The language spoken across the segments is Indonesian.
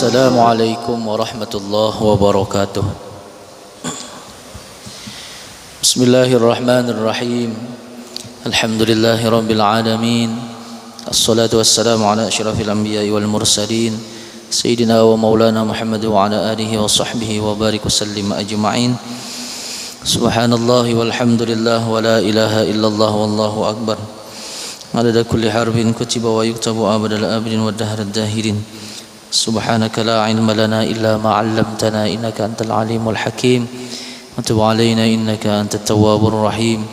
Assalamualaikum warahmatullahi wabarakatuh. Bismillahirrahmanirrahim. Alhamdulillahi rabbil alamin. Assalatu wassalamu ala asyrafil anbiya'i wal mursalin Sayyidina wa maulana Muhammad wa ala alihi wa sahbihi wa barik wa sallim ajma'in. Subhanallahi walhamdulillah wa la ilaha illallah wallahu akbar. Adada kulli harfin kutiba wa yuktabu abadal abidin wa dahar dahirin. Subhanaka la ilma lana illa ma 'allamtana innaka antal alimul hakim. Wa tub 'alaina innaka antat tawwabur rahim.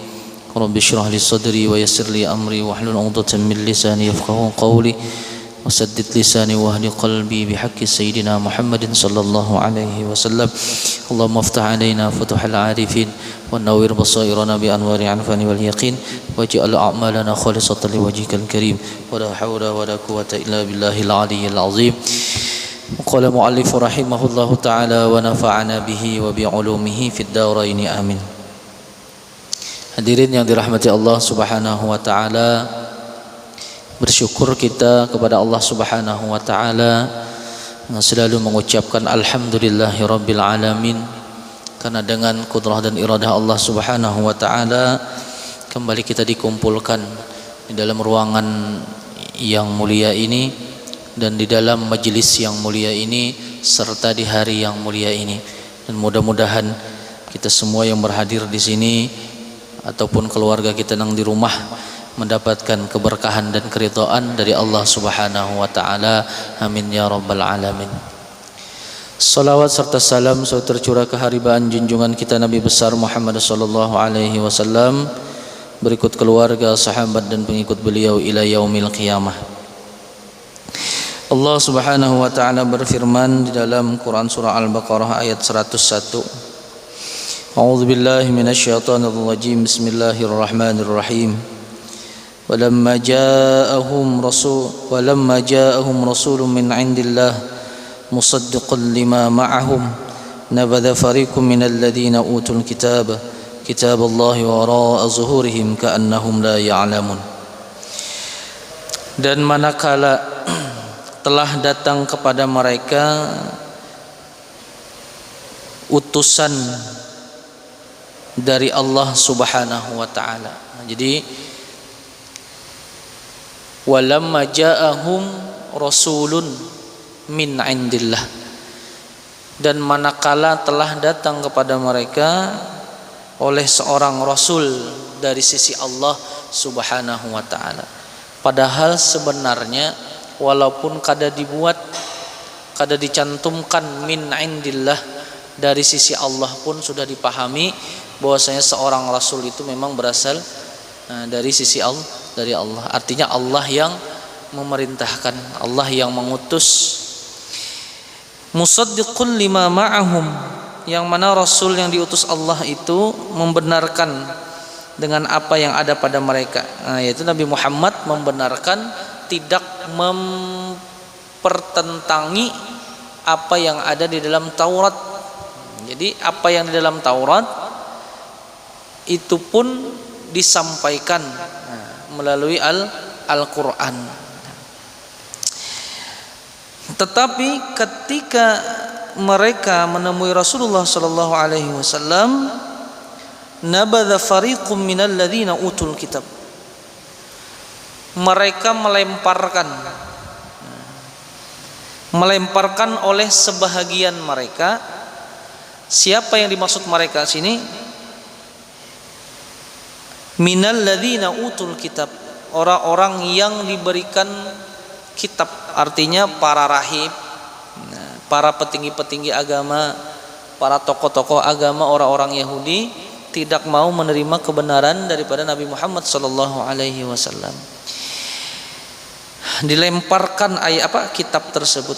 Rabbi shrah li sadri wa yassir li amri wahlul 'uqdatam min lisani yafqahu qawli wa saddid lisani wa hdi qalbi bihaqqi sayyidina Muhammadin sallallahu alaihi wasallam. Allahumma iftah 'alaina futuhal 'arifin wa nawwir basairana bi anwari 'arfani wal yaqin waj'al a'malana khalisatan liwajhikal karim wa la hawla wa la quwwata illa billahil 'aliyyil 'azim. Qala mu'allif rahimahullahu ta'ala wa nafa'ana bihi wa bi 'ulumihi fid dharain amin. Hadirin yang dirahmati Allah Subhanahu wa taala, bersyukur kita kepada Allah Subhanahu wa taala yang selalu mengucapkan alhamdulillahirabbil alamin, karena dengan kudrah dan iradah Allah Subhanahu wa taala kembali kita dikumpulkan di dalam ruangan yang mulia ini dan di dalam majelis yang mulia ini serta di hari yang mulia ini. Dan mudah-mudahan kita semua yang berhadir di sini ataupun keluarga kita yang di rumah mendapatkan keberkahan dan keridhaan dari Allah Subhanahu wa taala. Amin ya rabbal alamin. Salawat serta salam selalu tercurah ke haribaan junjungan kita Nabi besar Muhammad sallallahu alaihi wasallam, berikut keluarga, sahabat dan pengikut beliau ila yaumil qiyamah. Allah Subhanahu wa taala berfirman di dalam Quran surah Al-Baqarah ayat 101. A'udzu billahi minasyaitonir rajim. Bismillahirrahmanirrahim. Walamma ja'ahum rasulun min 'indillah musaddiqan lima ma'ahum nabadha fariqun minal ladzina utul kitaballahi wara'a zuhurihim ka'annahum la ya'lamun. Dan manakala telah datang kepada mereka utusan dari Allah Subhanahu wa taala. Jadi walamma ja'ahum rasulun min 'indillah, dan manakala telah datang kepada mereka oleh seorang rasul dari sisi Allah Subhanahu wa taala. Padahal sebenarnya walaupun kada dicantumkan min 'indillah, dari sisi Allah pun sudah dipahami bahwasanya seorang rasul itu memang berasal dari sisi Allah, dari Allah. Artinya Allah yang memerintahkan, Allah yang mengutus. Musaddiqun lima ma'ahum, yang mana rasul yang diutus Allah itu membenarkan dengan apa yang ada pada mereka, yaitu Nabi Muhammad membenarkan, tidak mempertentangi apa yang ada di dalam Taurat. Jadi apa yang di dalam Taurat itu pun disampaikan melalui Al-Quran. Tetapi ketika mereka menemui Rasulullah sallallahu alaihi wasallam, nabadha fariqum minal ladzina utul kitab, mereka melemparkan oleh sebahagian mereka. Siapa yang dimaksud mereka sini? Minal ladzina utul kitab, orang-orang yang diberikan kitab, artinya para rahib, para petinggi-petinggi agama, para tokoh-tokoh agama orang-orang Yahudi tidak mau menerima kebenaran daripada Nabi Muhammad sallallahu alaihi wasallam. Dilemparkan kitab tersebut.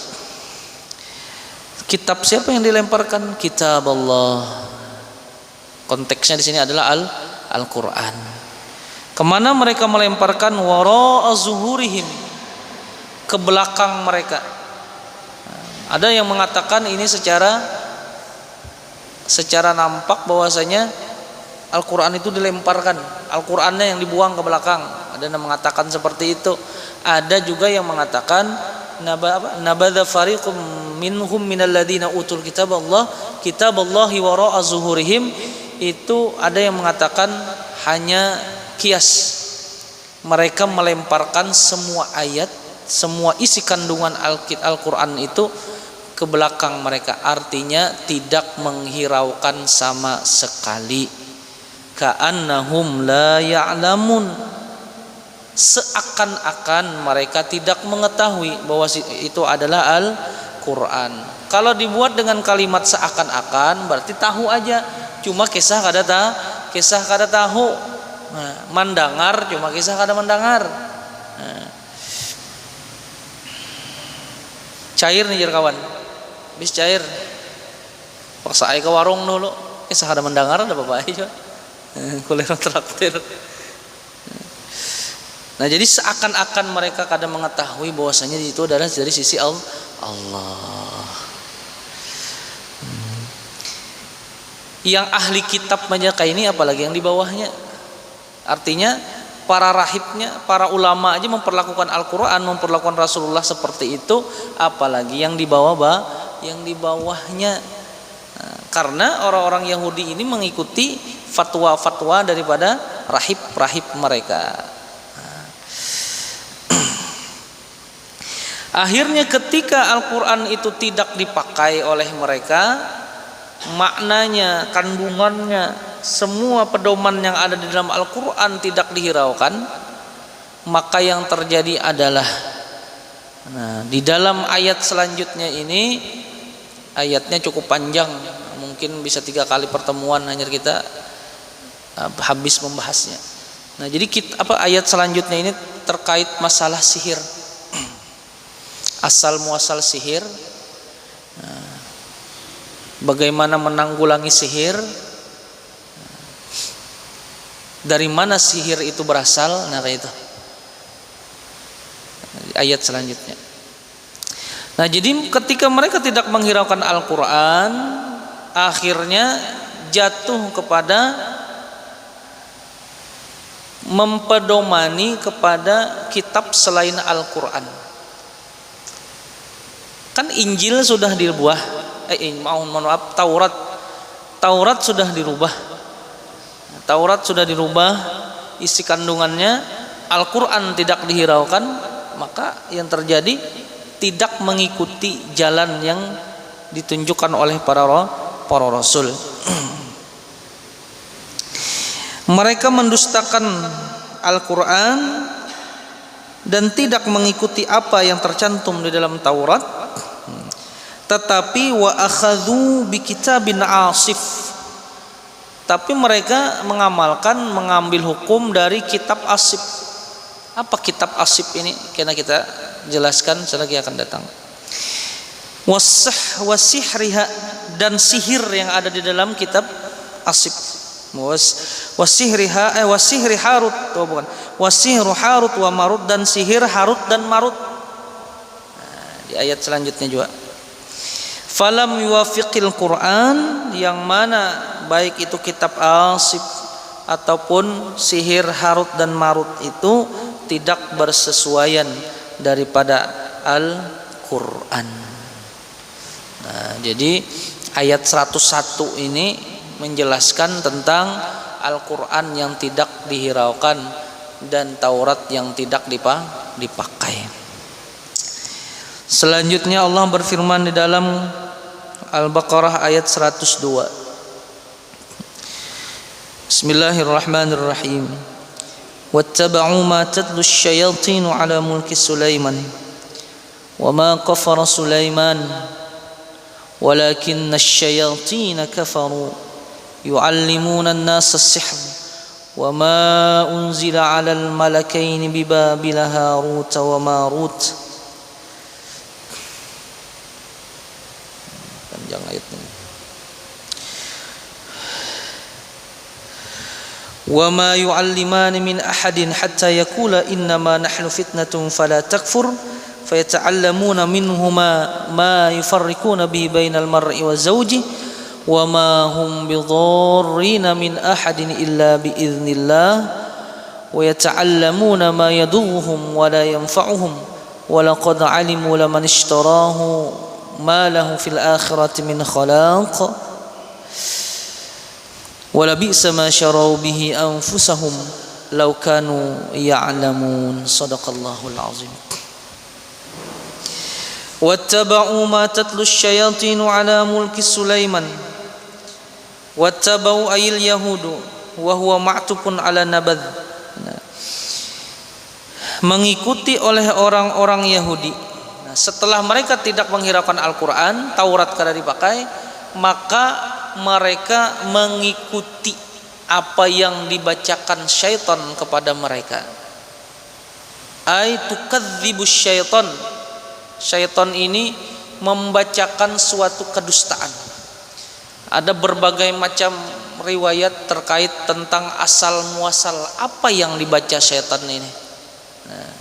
Kitab siapa yang dilemparkan? Kitab Allah. Konteksnya di sini adalah Al-Quran. Kemana mereka melemparkan? Wara'a zuhurihim, ke belakang mereka. Ada yang mengatakan ini secara nampak bahwasanya Al-Quran itu dilemparkan, Al-Qurannya yang dibuang ke belakang. Ada yang mengatakan seperti itu. Ada juga yang mengatakan nabadha fariqum minhum minal ladzina utul kitaballahi wara'a zuhurihim, itu ada yang mengatakan hanya kias. Mereka melemparkan semua ayat, semua isi kandungan Al-Qur'an itu ke belakang mereka, artinya tidak menghiraukan sama sekali. Ka'annahum la ya'lamun, seakan-akan mereka tidak mengetahui bahwa itu adalah Al-Qur'an. Kalau dibuat dengan kalimat seakan-akan berarti tahu aja, cuma kisah kada tahu. Nah, mandangar cuma kisah kada mandangar. Nah. Cair nih kawan, bis cair. Paksa ke warung dulu, kisah kada mendengar ada apa aja. Kuliner traktir. Nah, jadi seakan-akan mereka kada mengetahui bahwasanya itu adalah dari sisi Allah. Yang ahli kitab aja kayak ini, apalagi yang di bawahnya. Artinya para rahibnya, para ulama aja memperlakukan Al-Qur'an, memperlakukan Rasulullah seperti itu, apalagi yang di bawahnya. Nah, karena orang-orang Yahudi ini mengikuti fatwa-fatwa daripada rahib-rahib mereka. Nah. Akhirnya ketika Al-Qur'an itu tidak dipakai oleh mereka, maknanya, kandungannya, semua pedoman yang ada di dalam Al-Qur'an tidak dihiraukan, maka yang terjadi adalah, nah, di dalam ayat selanjutnya ini, ayatnya cukup panjang, mungkin bisa 3 kali pertemuan hanya kita habis membahasnya. Nah, jadi ayat selanjutnya ini terkait masalah sihir, asal muasal sihir, nah, bagaimana menanggulangi sihir, dari mana sihir itu berasal. Nah, itu ayat selanjutnya. Nah, jadi ketika mereka tidak menghiraukan Al-Qur'an, akhirnya jatuh kepada mempedomani kepada kitab selain Al-Qur'an. Kan Injil sudah dirubah, Taurat sudah dirubah. Taurat sudah dirubah isi kandungannya, Al-Qur'an tidak dihiraukan, maka yang terjadi tidak mengikuti jalan yang ditunjukkan oleh para rasul. Mereka mendustakan Al-Qur'an dan tidak mengikuti apa yang tercantum di dalam Taurat, tetapi wa akhadhu bi kitabin asif, tapi mereka mengambil hukum dari kitab asif. Apa kitab asif ini? Karena kita jelaskan selagi akan datang. Wasihriha, dan sihir yang ada di dalam kitab asif. Wasihri Harut, bukan. Wasihru Harut wa Marut, dan sihir Harut dan Marut. Nah, di ayat selanjutnya juga. Falam yuwafiqil Qur'an, yang mana baik itu kitab asif ataupun sihir Harut dan Marut itu tidak bersesuaian daripada Al-Qur'an. Nah, jadi ayat 101 ini menjelaskan tentang Al-Qur'an yang tidak dihiraukan dan Taurat yang tidak dipakai. Selanjutnya Allah berfirman di dalam Al-Baqarah ayat 102. Bismillahirrahmanirrahim. Wattaba'u ma tatlu asy-syayatin 'ala mulki Sulaiman wa ma kafara Sulaiman walakinna asy-syayatin kafaru yu'allimuna an-nasa as-sihr wa ma unzila 'alal malakaini bi Babil Harut wa Marut. Panjang ayatnya. Wa ma yu'allimani min ahadin hatta yaqula innama nahnu fitnatun fala takfur fayata'allamuna minhuma ma yufarriquna bihi bainal mar'i wa zawjihi wa ma hum bidharrina min ahadin illa biiznillah wa yata'allamuna ma yadurruhum wa la yanfa'uhum walaqad alimu laman ishtarahu ma lahu fil akhirati min khalaq wala bi'sa ma syarau bihi anfusahum law kanu ya'lamun. Shadaqallahul azim. Wattaba'u ma tatlu asy-syayatinu ala mulki Sulaiman wattaba'u ayil yahudu wa huwa ma'tufun ala nabadh. Mengikuti oleh orang-orang Yahudi. Nah, setelah mereka tidak menghiraukan Al-Quran, Taurat kada dipakai, maka mereka mengikuti apa yang dibacakan syaitan kepada mereka. Ai tukadzibus syaitan. Syaitan ini membacakan suatu kedustaan. Ada berbagai macam riwayat terkait tentang asal muasal apa yang dibaca syaitan ini. Nah,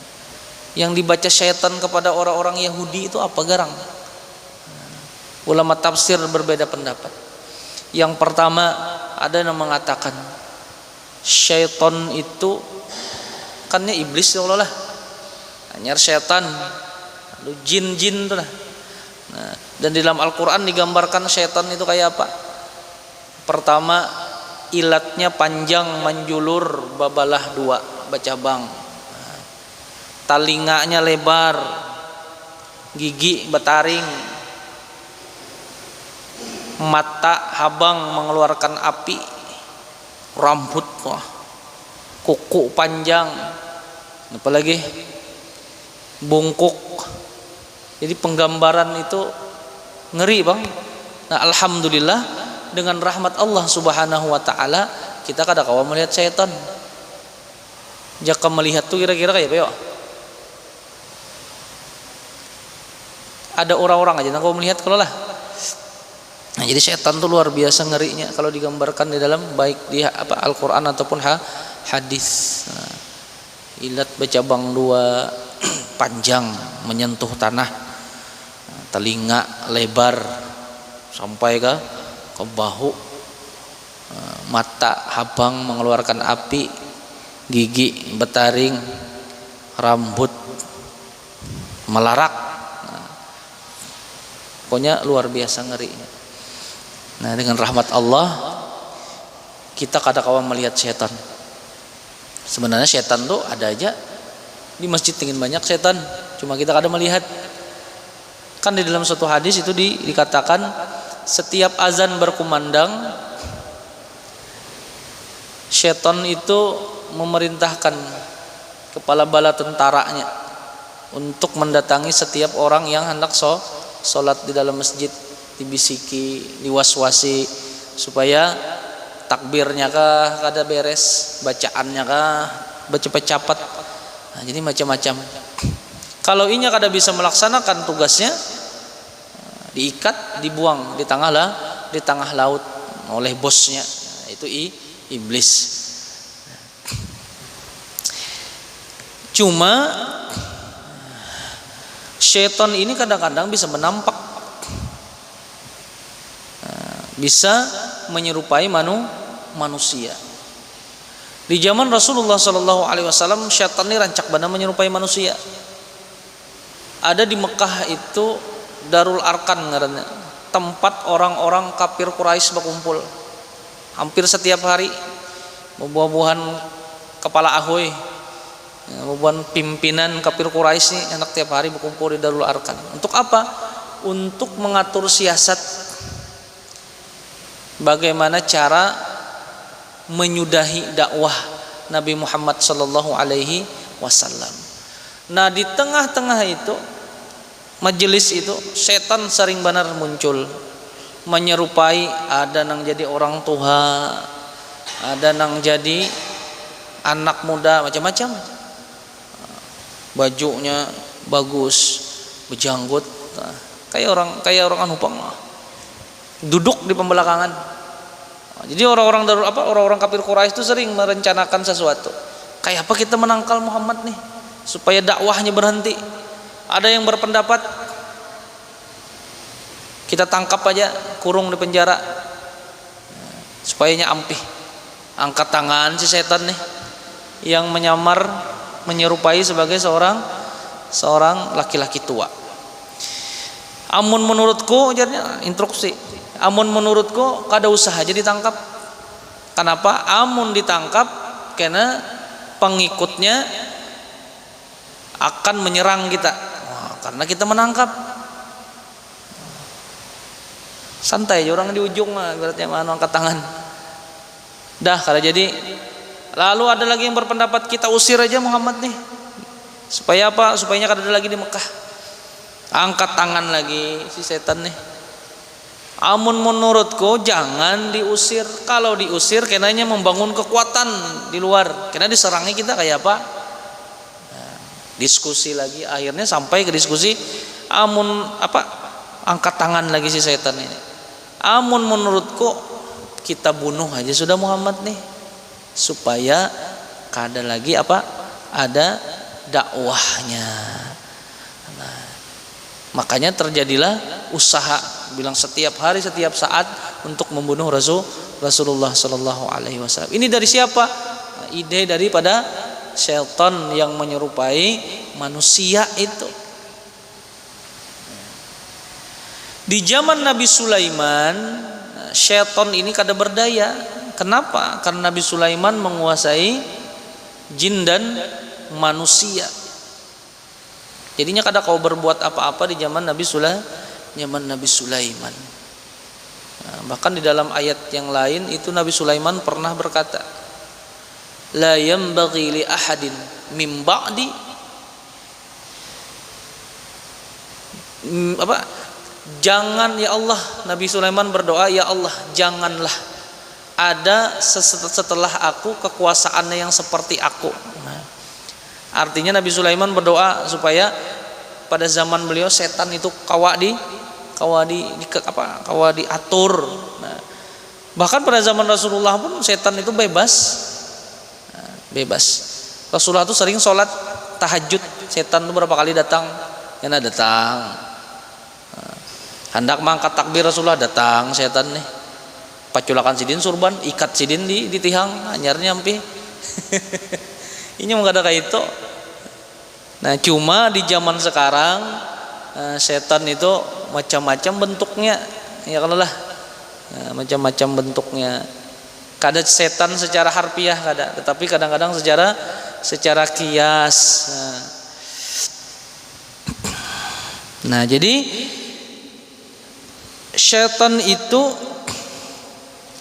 yang dibaca syaitan kepada orang-orang Yahudi itu apa garang? Ulama tafsir berbeda pendapat. Yang pertama ada yang mengatakan syaitan itu kannya iblis ya Allah lah. Hanya syaitan, lalu jin-jin itu lah. Nah, dan di dalam Al-Quran digambarkan syaitan itu kayak apa? Pertama, ilatnya panjang menjulur babalah dua bercabang. Talinganya lebar, gigi betaring, mata habang mengeluarkan api, rambut kuku panjang, apalagi bungkuk. Jadi penggambaran itu ngeri bang. Nah alhamdulillah dengan rahmat Allah subhanahu wa ta'ala kita kada kawa melihat syaitan. Jika melihat tuh kira-kira kayak apa ya? Ada orang-orang aja kau melihat kalau lah. Nah, jadi setan tuh luar biasa ngerinya kalau digambarkan di dalam baik di Al-Quran ataupun hadis. Nah, ilat bercabang dua, panjang menyentuh tanah, telinga lebar sampai ke bahu, mata habang mengeluarkan api, gigi betaring, rambut melarak. Pokoknya luar biasa ngerinya. Nah dengan rahmat Allah kita kada kawan melihat setan. Sebenarnya setan tuh ada aja di masjid, ingin banyak setan, cuma kita kada melihat. Kan di dalam suatu hadis itu dikatakan setiap azan berkumandang setan itu memerintahkan kepala bala tentaranya untuk mendatangi setiap orang yang hendak sholat di dalam masjid, dibisiki, diwaswasi supaya takbirnya kah kada beres, bacaannya kah bercepat-cepat. Nah, jadi macam-macam. Kalau inya kada bisa melaksanakan tugasnya, diikat, dibuang di tengah laut oleh bosnya. Nah, itu iblis. Cuma syaitan ini kadang-kadang bisa menampak, bisa menyerupai manusia. Di zaman Rasulullah SAW, syaitan ini rancak benar menyerupai manusia. Ada di Mekah itu Darul Arkan ngarannya, tempat orang-orang kafir Quraisy berkumpul. Hampir setiap hari buah-buahan kepala ahoy, buah pimpinan kafir Quraisy ini anak tiap hari berkumpul di Darul Arkan. Untuk apa? Untuk mengatur siasat bagaimana cara menyudahi dakwah Nabi Muhammad sallallahu alaihi wasallam. Nah, di tengah-tengah itu majelis itu setan sering benar muncul, menyerupai, ada nang jadi orang tua, ada nang jadi anak muda, macam-macam. Bajunya bagus, berjanggut, kayak orang anupang, duduk di pembelakangan. Jadi orang-orang kafir Quraisy itu sering merencanakan sesuatu. Kayak apa kita menangkal Muhammad nih supaya dakwahnya berhenti? Ada yang berpendapat kita tangkap aja, kurung di penjara supaya ampih. Angkat tangan si setan nih yang menyamar menyerupai sebagai seorang seorang laki-laki tua. Amun menurutku, jadinya instruksi. Amun menurutku kada usah aja ditangkap. Kenapa? Amun ditangkap karena pengikutnya akan menyerang kita. Wah, karena kita menangkap. Santai aja orang di ujung mah, berarti mana angkat tangan. Dah kalau jadi. Lalu ada lagi yang berpendapat kita usir aja Muhammad nih. Supaya apa? Supaya kada ada lagi di Mekah. Angkat tangan lagi si setan nih. Amun menurutku jangan diusir. Kalau diusir kenanya membangun kekuatan di luar. Karena diserangi kita kayak apa? Nah, diskusi lagi. Akhirnya sampai ke diskusi. Amun apa? Angkat tangan lagi si setan ini. Amun menurutku kita bunuh aja sudah Muhammad nih. Supaya kada lagi apa? Ada dakwahnya. Nah, makanya terjadilah usaha bilang setiap hari setiap saat untuk membunuh Rasulullah Sallallahu Alaihi Wasallam. Ini dari siapa? Ide daripada syaitan yang menyerupai manusia itu. Di zaman Nabi Sulaiman, syaitan ini kada berdaya. Kenapa? Karena Nabi Sulaiman menguasai jin dan manusia. Jadinya kada kau berbuat apa-apa di zaman Nabi Sulaiman. Nah, bahkan di dalam ayat yang lain itu Nabi Sulaiman pernah berkata, la yanbaghi li ahadin min ba'di jangan ya Allah, Nabi Sulaiman berdoa, ya Allah janganlah ada setelah aku kekuasaannya yang seperti aku. Nah, artinya Nabi Sulaiman berdoa supaya pada zaman beliau setan itu kawa diatur. Nah, bahkan pada zaman Rasulullah pun setan itu bebas. Nah, bebas. Rasulullah itu sering sholat tahajud, setan itu berapa kali datang? Yana datang. Nah, hendak mengangkat takbir Rasulullah datang setan nih. Paculakan sidin surban, ikat sidin di tihang, anyarnya ampi. Ini enggak ada kayak itu. Nah, cuma di zaman sekarang setan itu macam-macam bentuknya, ya kalau lah, macam-macam bentuknya. Kada setan secara harfiah kada, tetapi kadang-kadang secara kias. Nah, jadi setan itu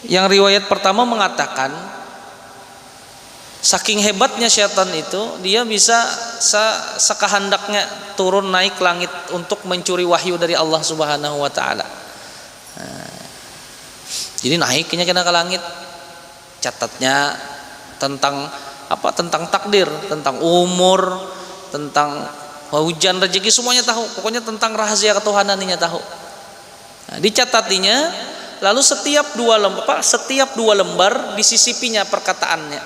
yang riwayat pertama mengatakan saking hebatnya syaitan itu dia bisa sekahandaknya turun naik langit untuk mencuri wahyu dari Allah Subhanahu wa taala. Nah, jadi naiknya kena ke langit. Catatnya tentang apa? Tentang takdir, tentang umur, tentang hujan rezeki semuanya tahu. Pokoknya tentang rahasia ketuhanannya tahu. Nah, dicatatinya. Lalu setiap dua lembar disisipinya perkataannya,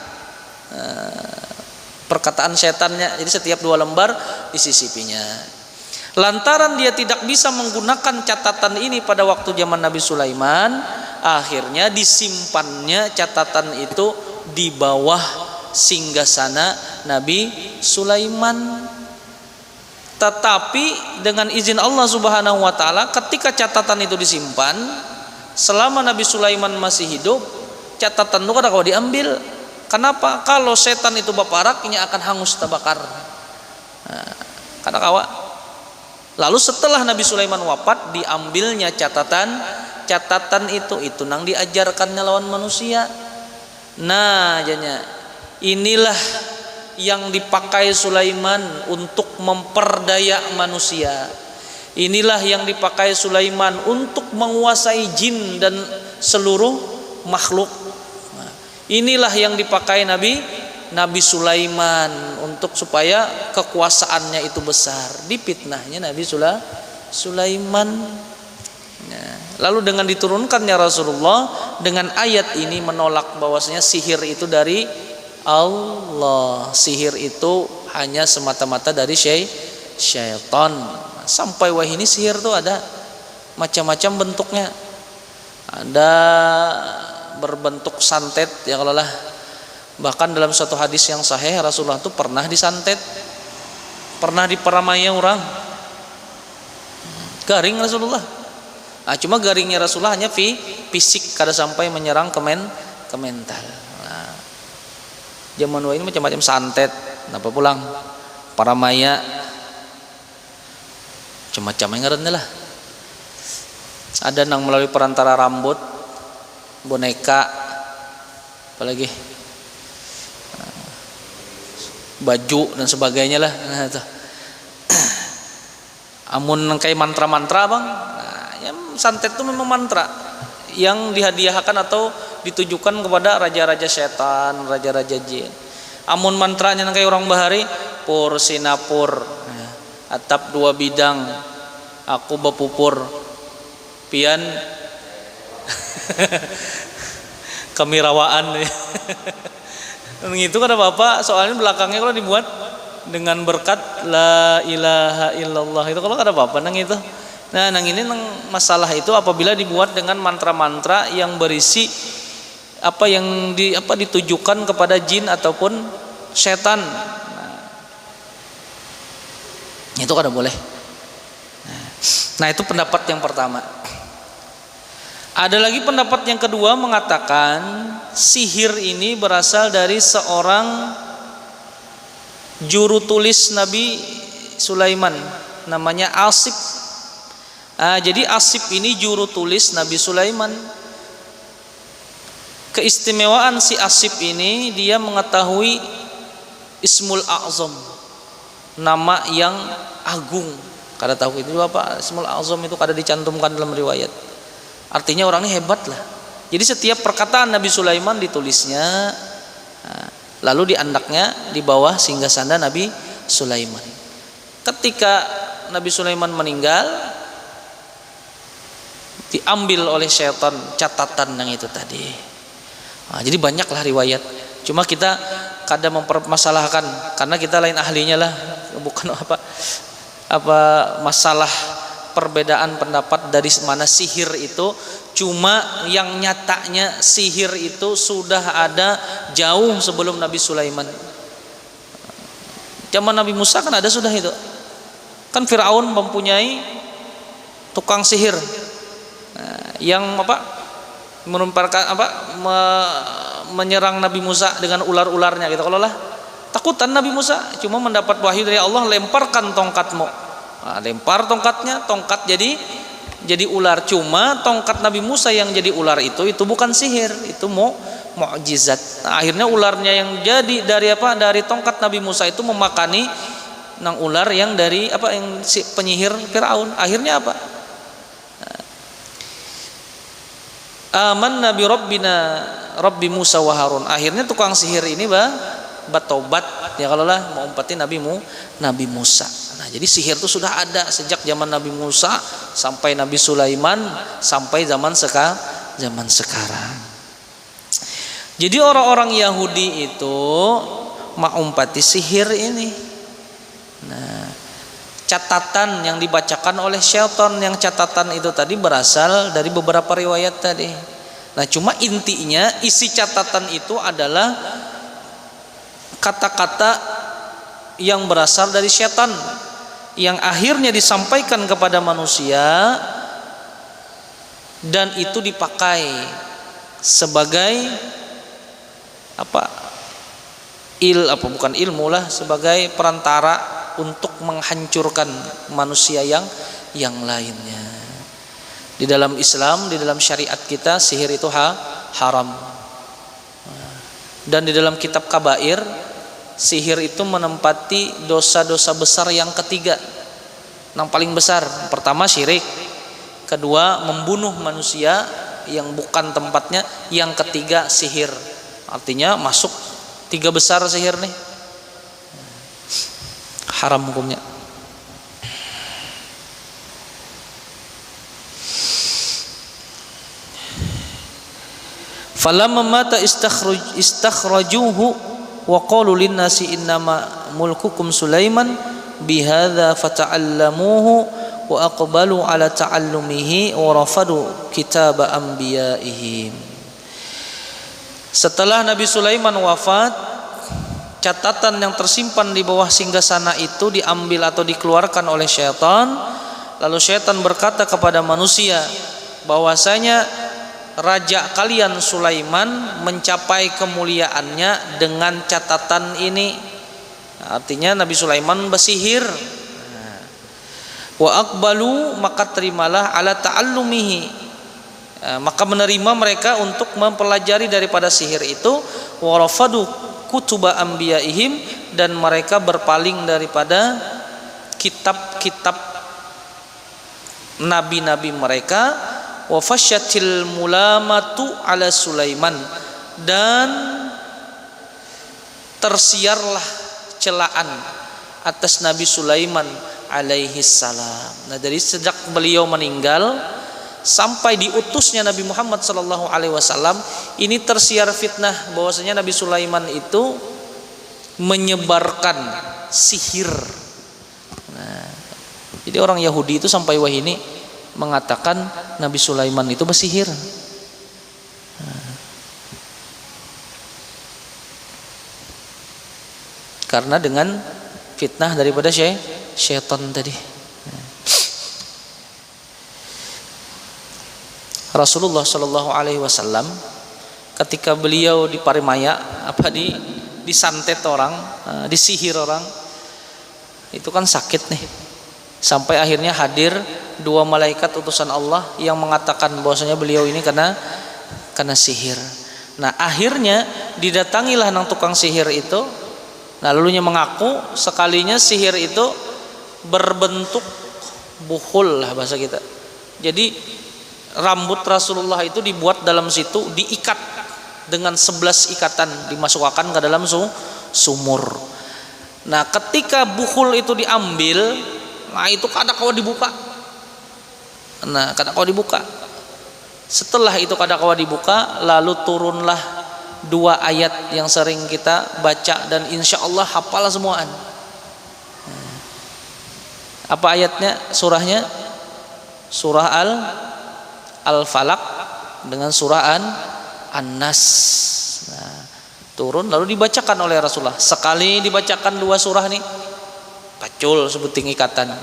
perkataan setannya. Jadi setiap 2 lembar disisipinya. Lantaran dia tidak bisa menggunakan catatan ini pada waktu zaman Nabi Sulaiman, akhirnya disimpannya catatan itu di bawah singgasana Nabi Sulaiman. Tetapi dengan izin Allah Subhanahu wa taala, ketika catatan itu disimpan selama Nabi Sulaiman masih hidup, catatan itu kada kau diambil. Kenapa? Kalau setan itu baparak, ini akan hangus terbakar. Nah, kada kawa. Lalu setelah Nabi Sulaiman wafat, diambilnya catatan itu nang diajarkannya lawan manusia. Nah, jadinya inilah yang dipakai Sulaiman untuk memperdaya manusia. Inilah yang dipakai Sulaiman untuk menguasai jin dan seluruh makhluk. Nah, inilah yang dipakai Nabi Sulaiman untuk supaya kekuasaannya itu besar. Dipitnahnya Nabi Sulaiman. Nah, lalu dengan diturunkannya Rasulullah dengan ayat ini menolak bahwasanya sihir itu dari Allah. Sihir itu hanya semata-mata dari syaitan. Sampai wah ini sihir tuh ada macam-macam bentuknya. Ada berbentuk santet ya kalau lah. Bahkan dalam suatu hadis yang sahih Rasulullah itu pernah disantet. pernah diperamaya orang. Garing Rasulullah. Cuma garingnya Rasulullah hanya fisik, kada sampai menyerang ke mental. Zaman ini macam-macam santet, kenapa pulang? Paramaya, macam-macam yang ngaranna lah. Ada nang melalui perantara rambut, boneka, apalagi baju dan sebagainya lah. Amun kayak mantra-mantra bang, yang santet itu memang mantra yang dihadiahkan atau ditujukan kepada raja-raja setan, raja-raja jin. Amun mantranya kayak orang bahari, pur sinapur, atap 2 bidang, aku bapupur, pian kemirawaan. Itu kan apa-apa, soalnya belakangnya kalau dibuat dengan berkat la ilaha illallah itu kalau ada apa-apa nang itu. Nah, nang ini nang masalah itu apabila dibuat dengan mantra-mantra yang berisi apa yang ditujukan kepada jin ataupun setan. Itu kada boleh. Nah, itu pendapat yang pertama. Ada lagi pendapat yang kedua mengatakan sihir ini berasal dari seorang juru tulis Nabi Sulaiman, namanya Asif. Jadi Asif ini juru tulis Nabi Sulaiman. Keistimewaan si Asif ini, dia mengetahui Ismul A'zam, nama yang agung. Kada tahu itu apa Ismul A'zam itu, kada dicantumkan dalam riwayat. Artinya orang ini hebat lah. Jadi setiap perkataan Nabi Sulaiman ditulisnya, lalu di andaknya di bawah singgasana Nabi Sulaiman. Ketika Nabi Sulaiman meninggal, diambil oleh syaitan catatan yang itu tadi. Jadi banyaklah riwayat. Cuma kita kadang mempermasalahkan karena kita lain ahlinya lah, bukan apa masalah perbedaan pendapat dari mana sihir itu. Cuma yang nyatanya sihir itu sudah ada jauh sebelum Nabi Sulaiman. Zaman Nabi Musa kan ada sudah itu. Kan Firaun mempunyai tukang sihir yang menyerang Nabi Musa dengan ular-ularnya gitu. Kalau lah takutan Nabi Musa, cuma mendapat wahyu dari Allah, lemparkan tongkatmu. Lempar tongkatnya, tongkat jadi ular. Cuma tongkat Nabi Musa yang jadi ular itu bukan sihir, itu mukjizat. Akhirnya ularnya yang jadi dari tongkat Nabi Musa itu memakani nang ular yang dari yang si penyihir Firaun. Akhirnya apa? Amanna bi rabbina rabbi Musa wa Harun. Akhirnya tukang sihir ini bertobat ya, kalau lah mau umpatin Nabi Musa. Nah, jadi sihir itu sudah ada sejak zaman Nabi Musa sampai Nabi Sulaiman sampai zaman sekarang. Jadi orang-orang Yahudi itu mengumpati sihir ini. Nah, catatan yang dibacakan oleh syaitan, yang catatan itu tadi berasal dari beberapa riwayat tadi. Nah, cuma intinya isi catatan itu adalah kata-kata yang berasal dari syaitan yang akhirnya disampaikan kepada manusia, dan itu dipakai sebagai bukan ilmu lah, sebagai perantara untuk menghancurkan manusia yang lainnya. Di dalam Islam, di dalam syariat kita, sihir itu haram. Dan di dalam kitab Kabair, sihir itu menempati dosa-dosa besar yang ketiga, yang paling besar. Pertama syirik, kedua membunuh manusia yang bukan tempatnya, yang ketiga sihir. Artinya masuk 3 besar sihir nih, haram hukumnya. Falamma mata istakhrajuhu wa qalu linnasi innama mulkukum Sulaiman bihadza fata'allamuhu wa aqbalu ala ta'allumihi wa rafadu kitab anbiya'ihim. Setelah Nabi Sulaiman wafat, catatan yang tersimpan di bawah singgasana itu diambil atau dikeluarkan oleh syaitan. Lalu syaitan berkata kepada manusia bahwasanya raja kalian Sulaiman mencapai kemuliaannya dengan catatan ini. Artinya Nabi Sulaiman bersihir. Wa aqbalu, maka terimalah ala ta'allumihi, maka menerima mereka untuk mempelajari daripada sihir itu. Wa rafadu kutuba anbiyaihim, dan mereka berpaling daripada kitab-kitab nabi-nabi mereka. Wa fasyatil mulamatu ala Sulaiman, dan tersiarlah celaan atas Nabi Sulaiman alaihi salam. Nah, dari sejak beliau meninggal sampai diutusnya Nabi Muhammad sallallahu alaihi wasallam, ini tersiar fitnah bahwasanya Nabi Sulaiman itu menyebarkan sihir. Nah, jadi orang Yahudi itu sampai wahini mengatakan Nabi Sulaiman itu bersihir. Karena dengan fitnah daripada syaitan tadi. Rasulullah Shallallahu Alaihi Wasallam ketika beliau di Parimaya disantet orang, disihir orang, itu kan sakit nih. Sampai akhirnya hadir dua malaikat utusan Allah yang mengatakan bahwasanya beliau ini kena sihir. Nah, akhirnya didatangilah nang tukang sihir itu. Nah, lalunya mengaku sekalinya sihir itu berbentuk buhul lah bahasa kita. Jadi rambut Rasulullah itu dibuat dalam situ, diikat dengan 11 ikatan, dimasukkan ke dalam sumur. Nah, ketika buhul itu diambil, nah itu kadakawa dibuka. Nah, kadakawa dibuka. Setelah itu kadakawa dibuka, lalu turunlah 2 ayat yang sering kita baca dan insya Allah hafal semuaan. Apa ayatnya? Surahnya surah Al-Falaq dengan surah An-Nas. Nah, turun lalu dibacakan oleh Rasulullah. Sekali dibacakan 2 surah nih, pacul sebuting ikatan.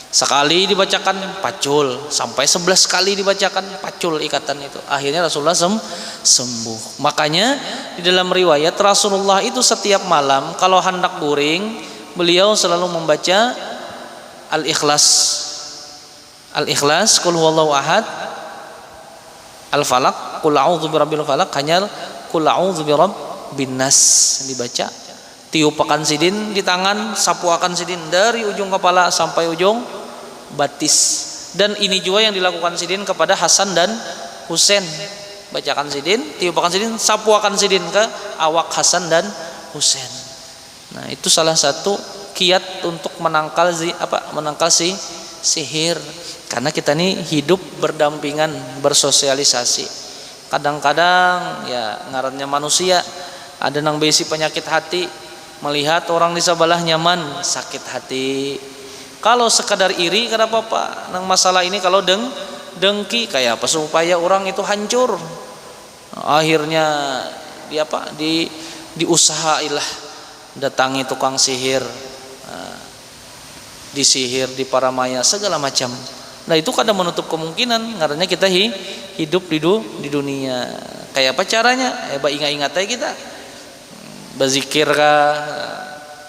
Sekali dibacakan pacul, sampai 11 kali dibacakan pacul ikatan itu. Akhirnya Rasulullah sembuh. Makanya di dalam riwayat Rasulullah itu setiap malam kalau hendak guring, beliau selalu membaca Al-Ikhlas, Qul huwallahu ahad, Al-Falaq, Qul a'udzu birabbil falaq, hanya Qul a'udzu birabbin nas dibaca. Tiupakan sidin di tangan, sapuakan sidin dari ujung kepala sampai ujung batis. Dan ini juga yang dilakukan sidin kepada Hasan dan Husain. Bacakan sidin, tiupakan sidin, sapuakan sidin ke awak Hasan dan Husain. Nah, itu salah satu kiat untuk menangkal sihir. Karena kita ini hidup berdampingan, bersosialisasi. Kadang-kadang ya ngarannya manusia ada nang besi penyakit hati, melihat orang di sebelah nyaman sakit hati. Kalau sekadar iri kada apa-apa. Nang masalah ini kalau dengki kayak apa supaya orang itu hancur. Akhirnya diusahailah datangi tukang sihir, disihir di Paramaya segala macam. Nah, itu kadang menutup kemungkinan karena kita hidup di dunia. Kayak apa caranya? Ingat-ingat aja kita. Berzikir kah?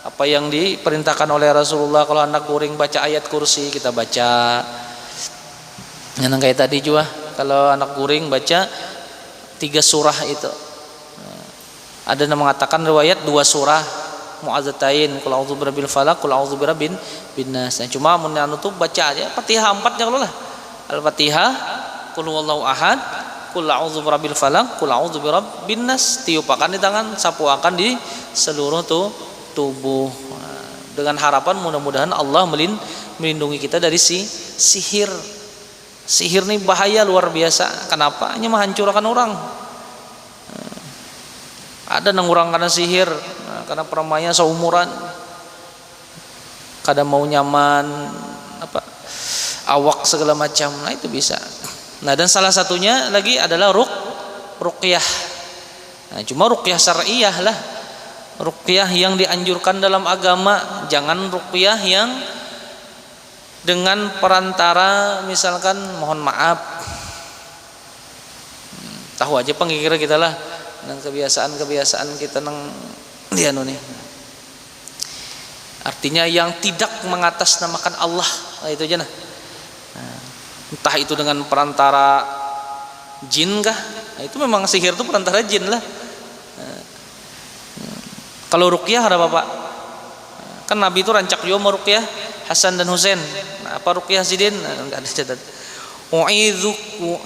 Apa yang diperintahkan oleh Rasulullah, kalau anak guring baca ayat kursi kita baca. Yang kayak tadi juga kalau anak guring baca 3 surah itu. Ada yang mengatakan riwayat 2 surah mu'adzatain, qul a'udzu birabbil falaq, qul a'udzu birabbin nas. Nah, cuma mun anu tuh baca aja Fatihah 4 jangan lah. Al-Fatihah, qul huwallahu ahad, qul a'udzu birabbil falaq, qul a'udzu birabbin nas, tiupakan di tangan, sapuakan di seluruh tubuh. Dengan harapan mudah-mudahan Allah melindungi kita dari sihir. Sihir ini bahaya luar biasa. Kenapa? Hanya menghancurkan orang. Ada nang orang karena sihir, karena Paramaya seumuran, kadang mau nyaman awak segala macam. Nah, itu bisa. Nah, dan salah satunya lagi adalah ruqyah. Nah, cuma ruqyah syar'iyah lah. ruqyah yang dianjurkan dalam agama, jangan ruqyah yang dengan perantara misalkan mohon maaf, tahu aja pengkira kita lah nang kebiasaan kita nang dia nih. Artinya yang tidak mengatasnamakan Allah, itu aja nah. Entah itu dengan perantara jin kah? Itu memang sihir itu perantara jin lah. Kalau ruqyah ada Bapak. Kan Nabi itu rancak juga mau ruqyah Hasan dan Husain. Nah, apa ruqyah Zidin? Enggak ada catat.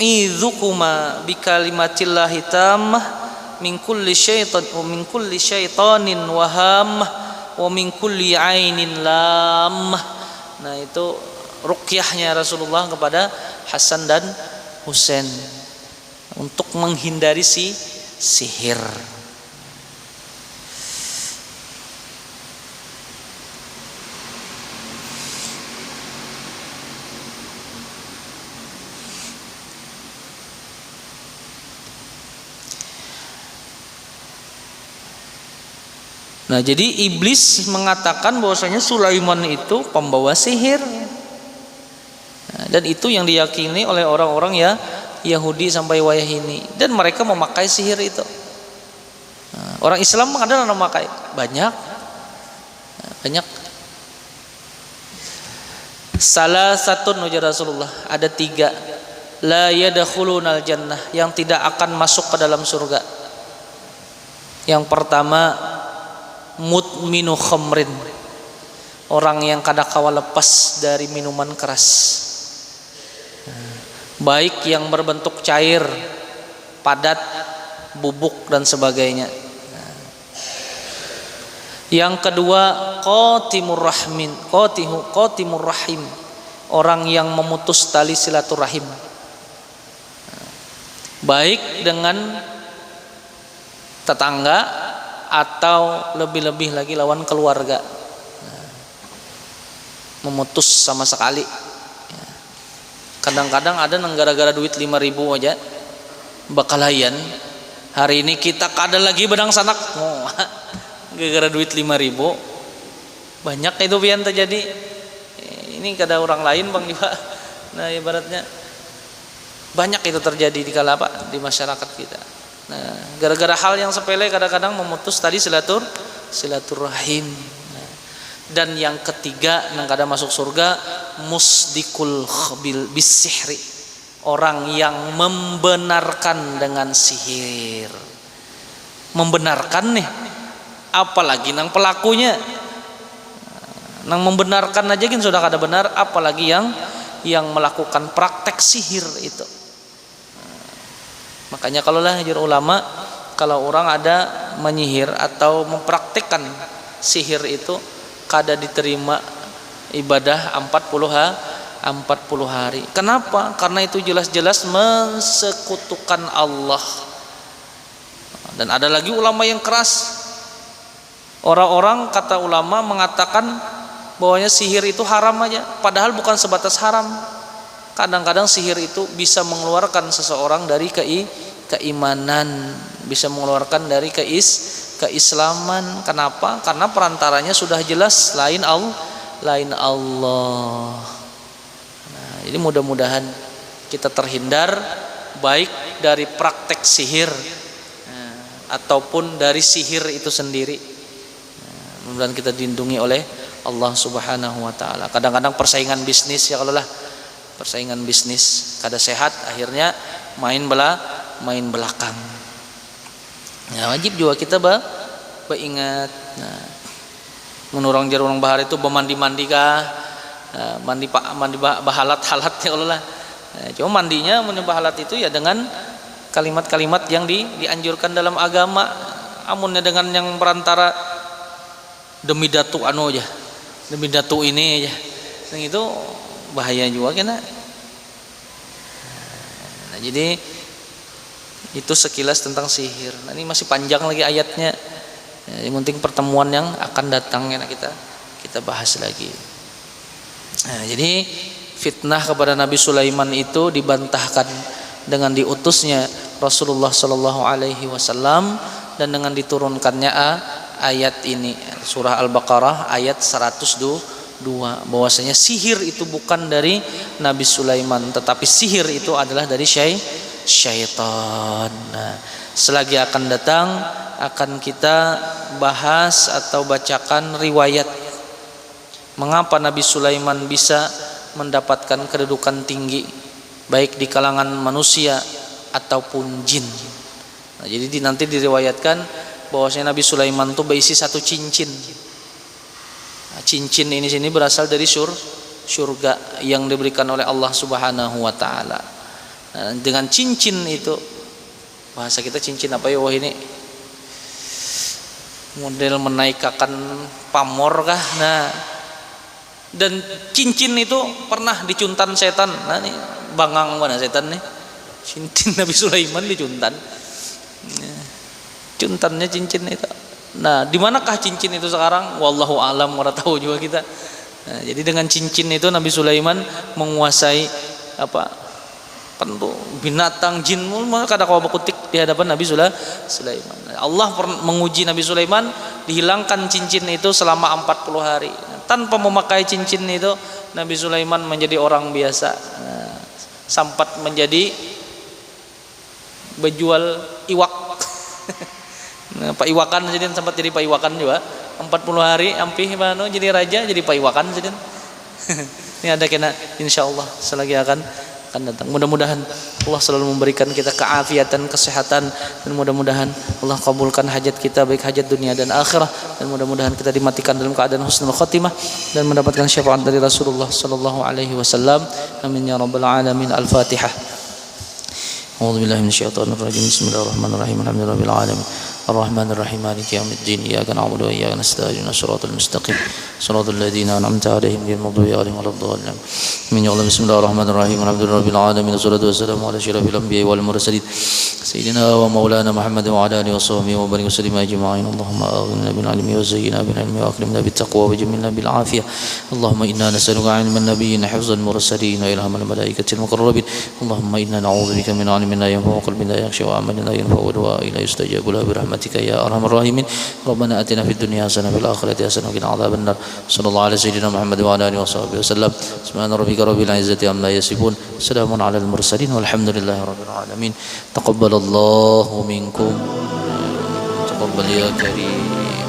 U'idzukuma bikalimatillahi tammah min kulli syaitanin wa hammah wa min kulli ainin lammah. Nah, itu ruqyahnya Rasulullah kepada Hasan dan Husain untuk menghindari sihir. Nah, jadi iblis mengatakan bahwasanya Sulaiman itu pembawa sihir. Nah, dan itu yang diyakini oleh orang-orang ya Yahudi sampai wayah ini, dan mereka memakai sihir itu. Nah, orang Islam ada yang memakai banyak. Salah satu ujar Rasulullah, ada 3 la yadkhulunal jannah, yang tidak akan masuk ke dalam surga. Yang pertama, mudminu khamrin, orang yang kadangkala lepas dari minuman keras, baik yang berbentuk cair, padat, bubuk dan sebagainya. Yang kedua, qatimur rahim, orang yang memutus tali silaturahim, baik dengan tetangga atau lebih-lebih lagi lawan keluarga. Memutus sama sekali. Kadang-kadang ada yang gara-gara duit 5.000 aja bakalayan. Hari ini kita kada lagi bedang sanak, gara-gara duit 5.000. Banyak itu pian terjadi. Ini kada orang lain Bang juga. Nah, ibaratnya banyak itu terjadi di kala di masyarakat kita. Nah, gara-gara hal yang sepele kadang-kadang memutus tadi silaturahim. Nah, dan yang ketiga yang kada masuk surga, musdikul bisihri, orang yang membenarkan dengan sihir. Membenarkan nih, apalagi nang pelakunya. Nang membenarkan aja kan sudah kada benar, apalagi yang melakukan praktek sihir itu. Makanya kalau lah hajar ulama, kalau orang ada menyihir atau mempraktikkan sihir itu kada diterima ibadah 40 hari. Kenapa? Karena itu jelas-jelas mensekutukan Allah. Dan ada lagi ulama yang keras. Orang-orang kata ulama mengatakan bahwanya sihir itu haram aja, padahal bukan sebatas haram. Kadang-kadang sihir itu bisa mengeluarkan seseorang dari keimanan, bisa mengeluarkan dari keislaman. Kenapa? Karena perantaranya sudah jelas lain Allah. Nah, jadi mudah-mudahan kita terhindar baik dari praktek sihir ataupun dari sihir itu sendiri. Mudah-mudahan kita dilindungi oleh Allah Subhanahu wa taala. Kadang-kadang persaingan bisnis ya kalau lah persaingan bisnis kada sehat, akhirnya main belakang. Ya, wajib juga kita ingat. Nah, menurang jar orang bahar itu bermandi kah? Mandi bahalat ya Allah lah. Cuma mandinya bahalat itu ya dengan kalimat-kalimat yang dianjurkan dalam agama. Amunnya dengan yang perantara demi datu aja, demi datu ini aja. Yang itu bahaya juga kena. Nah, jadi itu sekilas tentang sihir. Nah, ini masih panjang lagi ayatnya. Yang penting pertemuan yang akan datang ya kita bahas lagi. Nah, jadi fitnah kepada Nabi Sulaiman itu dibantahkan dengan diutusnya Rasulullah Shallallahu Alaihi Wasallam dan dengan diturunkannya ayat ini, surah Al-Baqarah ayat 102, bahwasanya sihir itu bukan dari Nabi Sulaiman, tetapi sihir itu adalah dari syaitan. Nah, selagi akan datang akan kita bahas atau bacakan riwayat mengapa Nabi Sulaiman bisa mendapatkan kedudukan tinggi baik di kalangan manusia ataupun jin. Nah, jadi nanti diriwayatkan bahwasanya Nabi Sulaiman itu berisi satu cincin. Nah, cincin ini sini berasal dari surga yang diberikan oleh Allah Subhanahu wa taala. Nah, dengan cincin itu, bahasa kita cincin apa ya, wah ini model menaikkan pamor kah? Nah, dan cincin itu pernah dicuntan setan. Nah, ini bangang mana setan nih? Cincin Nabi Sulaiman dicuntan. Cuntannya cincin itu. Nah, di manakah cincin itu sekarang? Wallahu alam, ora tahu juga kita. Nah, jadi dengan cincin itu Nabi Sulaiman menguasai apa? Tentu binatang jin, kada kau berkutik di hadapan Nabi Sulaiman. Allah menguji Nabi Sulaiman, dihilangkan cincin itu selama 40 hari. Tanpa memakai cincin itu Nabi Sulaiman menjadi orang biasa. Nah, sempat menjadi berjual iwak. Nah, Pak Iwakan jadi sempat jadi Pak Iwakan juga 40 hari ampih mana jadi raja, jadi Pak Iwakan jadi. Ini ada kena insyaallah selagi akan datang. Mudah-mudahan Allah selalu memberikan kita keafiatan, kesehatan, dan mudah-mudahan Allah kabulkan hajat kita, baik hajat dunia dan akhirah, dan mudah-mudahan kita dimatikan dalam keadaan husnul khatimah dan mendapatkan syafaat dari Rasulullah sallallahu alaihi wasallam. Amin ya rabbal alamin. Al-Fatihah. A'udzu billahi minasyaitonir rajim. Bismillahirrahmanirrahim. Alhamdulillahirabbil alamin. Ar-Rahmanir Rahim. Maliki yaumiddin. Iyyaka na'budu wa iyyaka nasta'in. Shiratal mustaqim. Shiratal ladzina an'amta 'alaihim ghairil maghdubi 'alaihim waladdallin. Amin ya Allah. Bismillahirrahmanirrahim. Alhamdulillahirabbil alamin. Wassalatu wassalamu ala asyrafil anbiya'i wal mursalin. Sayyidina wa maulana Muhammad wa ala alihi wa sahbihi wa barik wasallim ajma'in. Allahumma aghnina bil 'ilmi wa zayyinna bil 'ilmi wa akrimna bit taqwa wa jamilna bil 'afiyah. Allahumma inna nas'aluka 'ilman nabiyyin hifzal mursalin wa ilhamal malaikatil muqarrabin. Allahumma inna na'udzubika min 'ilmin la yanfa'u wa qalbin la yakhsha wa 'amalin la yanfa'u wa du'a'in la yustajabu lahu bi rahmatika ya arhamar rahimin. Rabbana atina fid dunya hasanah wa fil akhirati hasanah wa qina adzaban nar. Sallallahu alaihi sayyidina Muhammad wa ala alihi wa sahbihi wasallam. Subhana rabbika rabbil izzati amma yasifun. Salamun 'alal mursalin walhamdulillahi rabbil alamin. Taqabbalallahu minkum. Taqabbal ya karim.